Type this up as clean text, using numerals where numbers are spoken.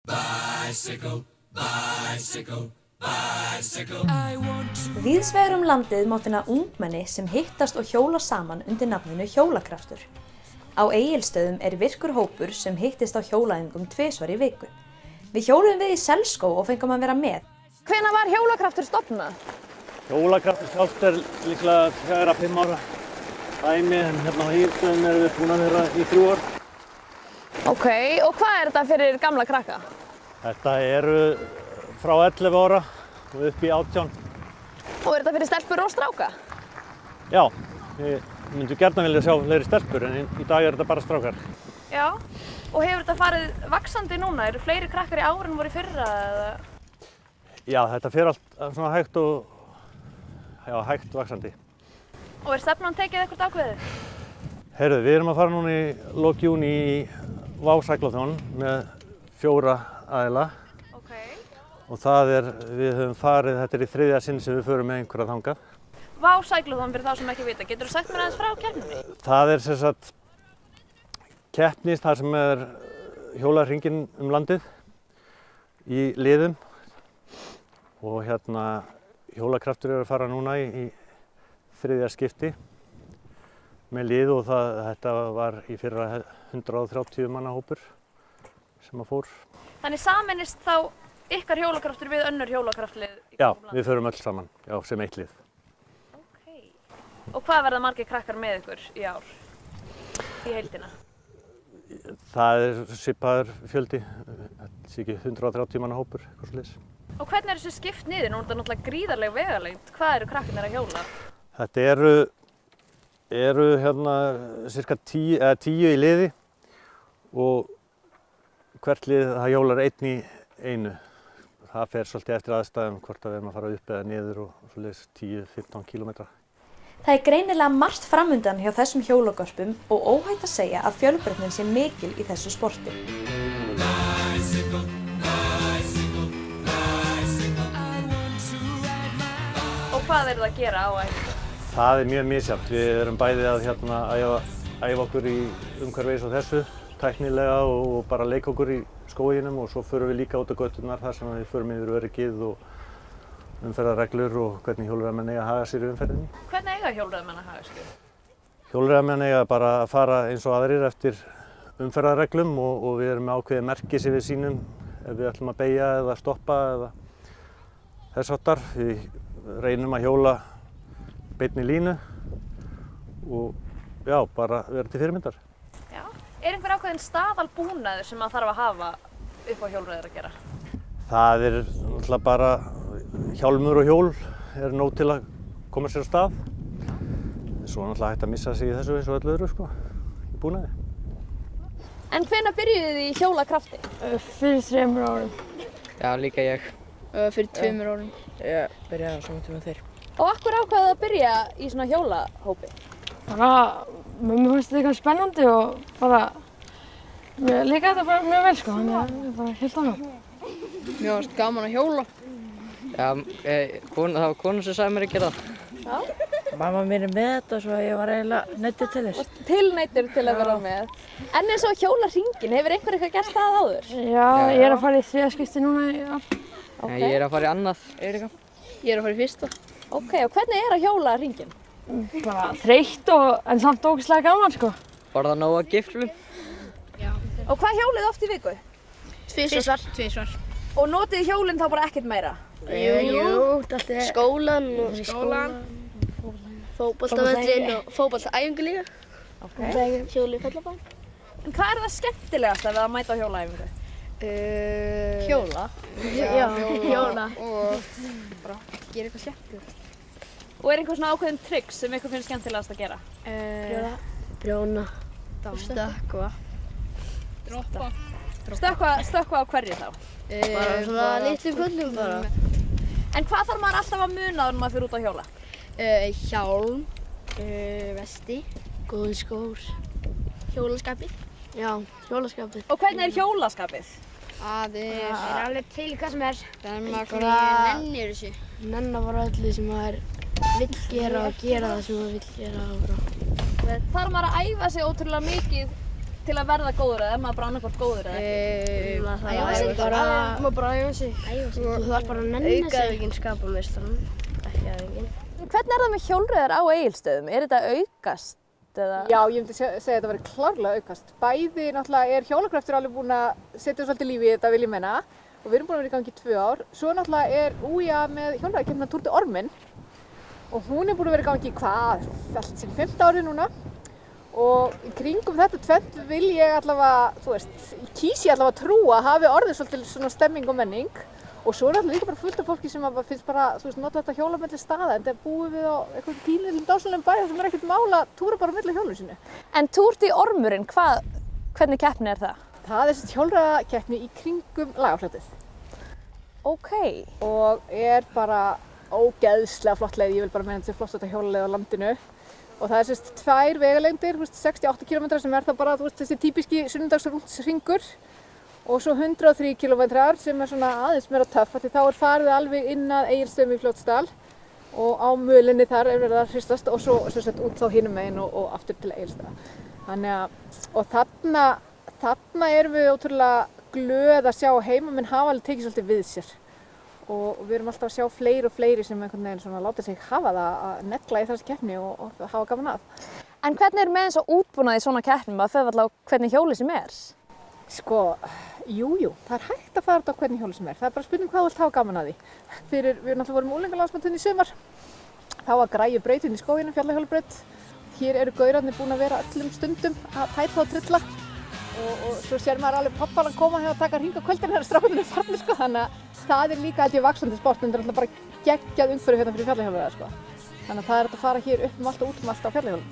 Bicycle, bicycle, bicycle. Víðs vegar landið má finna ungmenni sem hittast og hjóla saman undir nafninu Hjólakraftur. Á Egilsstöðum virkur hópur sem hittist á hjólaæfingum 2 í viku. Við hjóluðum við í Selskó og fengum að vera með. Hvenær var Hjólakraftur stofnað? Hjólakraftur sjálft líklega 4-5 ára dæmi, en hérna á Egilsstöðum við búin að vera í 3 ár. Ok, og hvað þetta fyrir gamla krakka? Þetta eru frá 11 ára og upp í 18. Og þetta fyrir stelpur og stráka? Já, við myndum gjarnan vilja sjá fleiri stelpur, en í dag þetta bara strákar. Já, og hefur þetta farið vaxandi núna? Eru fleiri krakkar í ár en voru í fyrra eða? Já, þetta fer allt svona hægt og hægt vaxandi. Og stefnan tekið eitthvað ákveðið? Heyrðu, við erum að fara núna í lok júní í Wow Cyclathon með 4 aðila. Ok. Og við höfum farið, þetta í 3. sinn sem við förum með einhverja þangað. Wow Cyclathon fyrir þá sem ekki vita, geturðu sagt mér aðeins frá keppninni? Það sem sagt keppni þar sem hjólað hringinn landið í liðum. Og Hjólakraftur að fara núna í 3. skipti með lið, og þetta var í fyrra 130 manna hópur sem fór. Þannig sameinist þá ykkar Hjólakraftur við önnur hjólakraftlið? Já, við förum öll saman, sem eitt lið. Ok. Og hvað verða margir krakkar með ykkur í ár, í heildina? Það svipaður fjöldi, þetta sé ekki 130 manna hópur, eitthvað svoleiðis. Og hvernig þessu skipt niður? Nú er þetta náttúrulega gríðarleg vegalengd. Hvað eru krakkarnir að hjóla? Þetta eru cirka 10 í liði, og hvert lið það hjólar einn í einu. Það fer svolítið eftir aðstæðum hvort við erum að fara upp eða niður, og svoleiðis 10-15 kílómetra. Það greinilega margt framundan hjá þessum hjólagörpum og óhætt að segja að fjölbreytnin sé mikil í þessu sporti. Og hvað eru það að gera á æfingu? Það mjög misjafnt. Við erum bæði að æfa okkur í umhverfi eins og þessu, tæknilega, og bara leika okkur í skóginum, og svo förum við líka út á göturnar þar sem við förum yfir öryggið og umferðarreglur og hvernig hjólreiðamenn eiga að haga sér í umferðinni. Hvernig eiga hjólreiðamenn að haga sér? Hjólreiðamenn eiga bara að fara eins og aðrir eftir umferðarreglum, og við erum með ákveðið merki sem við sýnum ef við ætlum að beygja eða stoppa eða þess háttar. Við reynum að hjóla beinni línu og bara vera til fyrirmyndar. Já. Einhver ákveðin staðalbúnaður sem maður þarf að hafa upp á hjólreiðar að gera? Það náttúrulega bara hjálmur og hjól nóg til að koma sér á stað. Svo náttúrulega hægt að missa sig í þessu eins og öllu öðru, í búnaði. En hvenær byrjuðu þið í Hjólakrafti? Fyrir 3 árum. Já, líka ég. Fyrir 2 árum. Ég byrjaði á sama tíma þeir. Og akkur ákveðið að byrja í svona hjólahópi? Mér finnst þetta eitthvað spennandi og mér líka þetta bara mjög vel, þannig að ég bara helt annað. Mér fannst gaman að hjóla. Já, það var kona sem sagði mér að gera það. Já. Mamma mér með þetta svo ég var eiginlega neyddur til þess. Og tilneyddur til að vera með. En eins og hjóla hringinn, hefur einhver eitthvað gert það áður? Já, ég að fara í 3. skipti núna í ár. Okay. Ég að fara í annað. Ég að fara í 1. Ok, og hvernig að hjóla hringinn? Bara þreytt en samt ógeðslega gaman, sko. Borða nóg af giflum. Já. Og hvað hjólið oft í viku? 2. Og notið hjólinn þá bara ekkert meira? Jú, skólan og fótboltavöllinn og fótboltaæfingu líka. Okay. Hjóli í Fellabæ. En hvað er það skemmtilegasta við að mæta á hjólaæfingu? Hjóla. Já, hjóla. Og bara gera eitthvað skemmtilegt. Og einhver svona ákveðin tricks sem ykkur finnst skemmtilegast að gera? Prjóna. Stökkva. Droppa. Stökkva á hverju þá? Bara svona litlum köllum bara. En hvað þarf maður alltaf að muna þegar maður fyrir út að hjóla? Hjálm, vesti, góðir skór, hjólaskapið. Já, hjólaskapið. Og hvernig hjólaskapið? Það alveg til hvað sem þannig að maður nennir þessu. Nenna bara öllu sem maður vill gera og gera það sem maður vill gera. Þarf maður að æfa sig ótrúlega mikið til að verða góður eða er maður bara annarkvort góður eða ekki? Æfa sig. Maður bara æfa sig. Þú þarf bara að nenna sig. Aukaæfingin skapar meistarann, ekki æfingin. Hvernig er það með hjólreiðar á Egilsstöðum? Er þetta aukast? Eða? Já, ég myndi segja að þetta verið klárlega aukast. Bæði náttúrulega Hjólakraftur alveg búin að setja svolítið lífi í þetta, vil ég menna. Og við erum búin að vera í gangi í 2 ár. Svo náttúrulega UIA með hjólreiðakeppnina Tour de Orminn. Og hún er búin að vera í gangi í allt sín 5. ári núna. Og í kringum þetta tvennt vil ég allavega, kýs ég allavega að trúa að hafi orðið svolítið svona stemming og menning. Og svo er náttúrulega líka bara fullt af fólki sem finnst bara, nota þetta hjóla milli staða. En það búið við á einhverjum pínlítilum dásamlegum bæ sem ekkert mál að túra bara milli hjólinu sínu. En Tour de Ormurinn, hvernig keppni er það? Það er þessi hjólreiðakeppni í kringum Lagarfljótið. Ok. Og er bara ógeðslega flott leið, ég vil bara meina þetta sé flottasta hjólaleið á landinu. Og það er 2 vegalengdir, 68 km sem er það bara þessi típiski sunnudagsrúntsringur. Og svo 103 km sem er svona aðeins meira töff, því þá er farið alveg inn að Egilsstöðum í Fljótsdal. Og á mölinni þar er verið að hristast og svo út þá hinum megin og aftur til Egilsstöða. Þannig að, og þarna erum við ótrúlega glöð að sjá að heimamenn hafa alveg tekið svolítið við sér. Og við erum alltaf að sjá fleiri og fleiri sem einhvern veginn svona láta sig hafa það að negla í þessi keppni og hafa gaman að. En hvernig er með eins og útbúnað í svona keppnum að föðvalla á hvernig hjólið sem er? Sko, jú, það er hægt að fara þetta á hvernig hjólið sem er. Það er bara spurning hvað þú vilt hafa gaman að því. Við náttúrulega vorum unglingalandsmótinu í sumar. Þá var græju brautin í skóginum, fjallahjólabraut. Hér eru gaurarnir búin að vera öllum stundum að tæta og trilla. Og svo sér maður alveg pappalan koma hér að taka hring á kvöldin þegar strákarnir er farnir, sko. Þannig að það er líka vaxandi sport, en það er alltaf bara geggjað umhverfi hérna fyrir fjallahjólabraut, sko. Þannig að það er hægt að fara hér upp allt og út allt á fjallahjólum.